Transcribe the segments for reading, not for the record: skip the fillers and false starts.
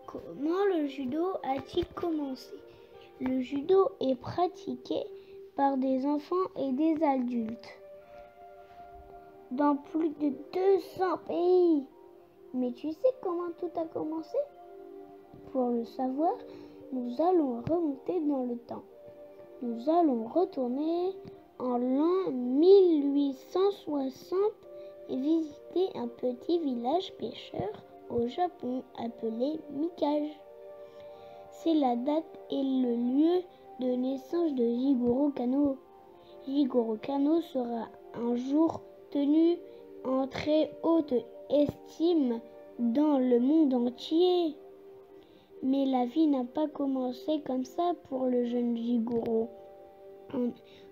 Comment le judo a-t-il commencé? Le judo est pratiqué par des enfants et des adultes dans plus de 200 pays. Mais tu sais comment tout a commencé? Pour le savoir, nous allons remonter dans le temps. Nous allons retourner en l'an 1860 et visiter un petit village pêcheur au Japon appelé Mikage. C'est la date et le lieu de naissance de Jigoro Kano. Jigoro Kano sera un jour tenu en très haute estime dans le monde entier. Mais la vie n'a pas commencé comme ça pour le jeune Jigoro.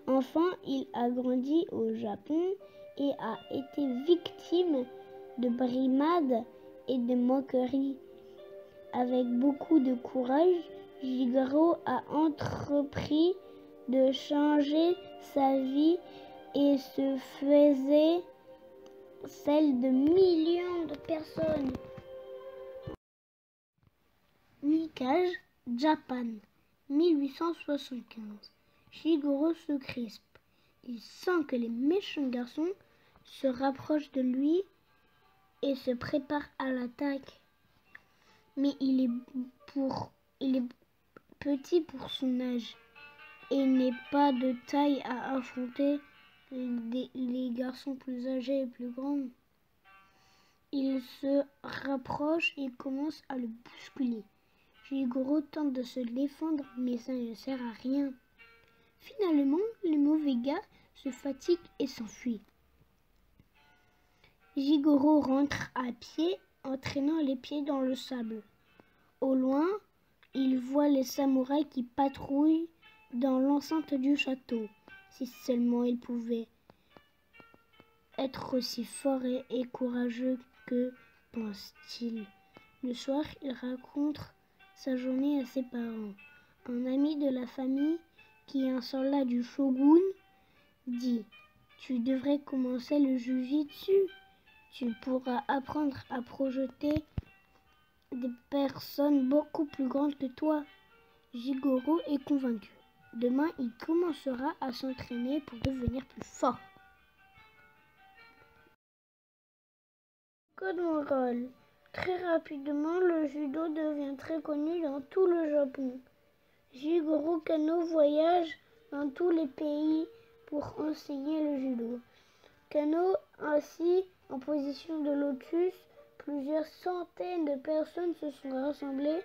Enfant, il a grandi au Japon et a été victime de brimades et de moqueries. Avec beaucoup de courage, Jigoro a entrepris de changer sa vie et se faisait celle de millions de personnes. Mikage, Japan, 1875. Jigoro se crispe. Il sent que les méchants garçons se rapprochent de lui et se prépare à l'attaque. Mais il est petit pour son âge et n'est pas de taille à affronter les garçons plus âgés et plus grands. Il se rapproche et commence à le bousculer. Jigoro tente de se défendre, mais ça ne sert à rien. Finalement, le mauvais gars se fatigue et s'enfuit. Jigoro rentre à pied en traînant les pieds dans le sable. Au loin, il voit les samouraïs qui patrouillent dans l'enceinte du château. Si seulement il pouvait être aussi fort et courageux que pense-t-il. Le soir, il raconte sa journée à ses parents. Un ami de la famille, qui est un soldat du shogun, dit « Tu devrais commencer le jujitsu. Tu pourras apprendre à projeter des personnes beaucoup plus grandes que toi. » Jigoro est convaincu. Demain, il commencera à s'entraîner pour devenir plus fort. Code moral. Très rapidement, le judo devient très connu dans tout le Japon. Jigoro Kano voyage dans tous les pays pour enseigner le judo. Kano, assis en position de lotus, plusieurs centaines de personnes se sont rassemblées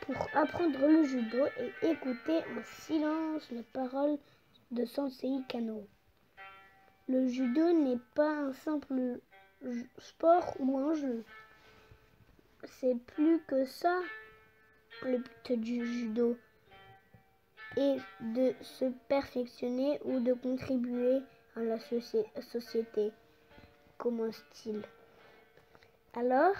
pour apprendre le judo et écouter en silence les paroles de Sensei Kano. Le judo n'est pas un simple sport ou un jeu. C'est plus que ça. Le but du judo est de se perfectionner ou de contribuer à la société, commence-t-il. Alors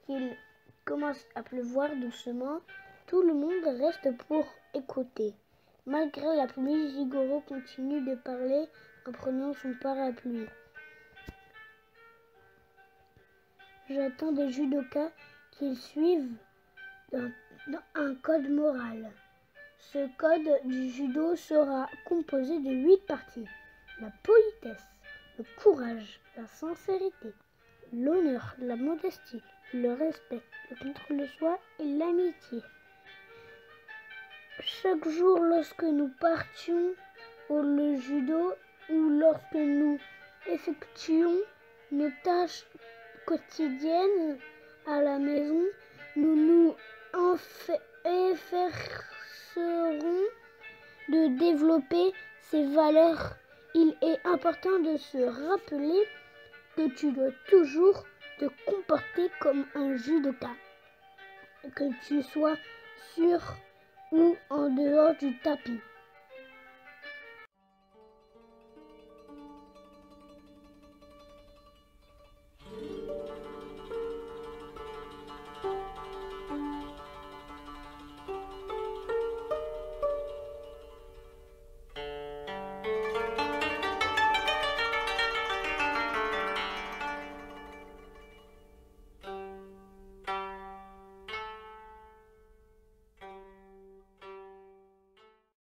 qu'il commence à pleuvoir doucement, tout le monde reste pour écouter. Malgré la pluie, Jigoro continue de parler en prenant son parapluie. J'attends des judokas qu'ils suivent dans un code moral. Ce code du judo sera composé de 8 parties. La politesse, le courage, la sincérité, l'honneur, la modestie, le respect, le contrôle de soi et l'amitié. Chaque jour, lorsque nous partions au judo ou lorsque nous effectuons nos tâches quotidiennes à la maison, nous nous efforcerons de développer ces valeurs. Il est important de se rappeler que tu dois toujours te comporter comme un judoka, que tu sois sur ou en dehors du tapis.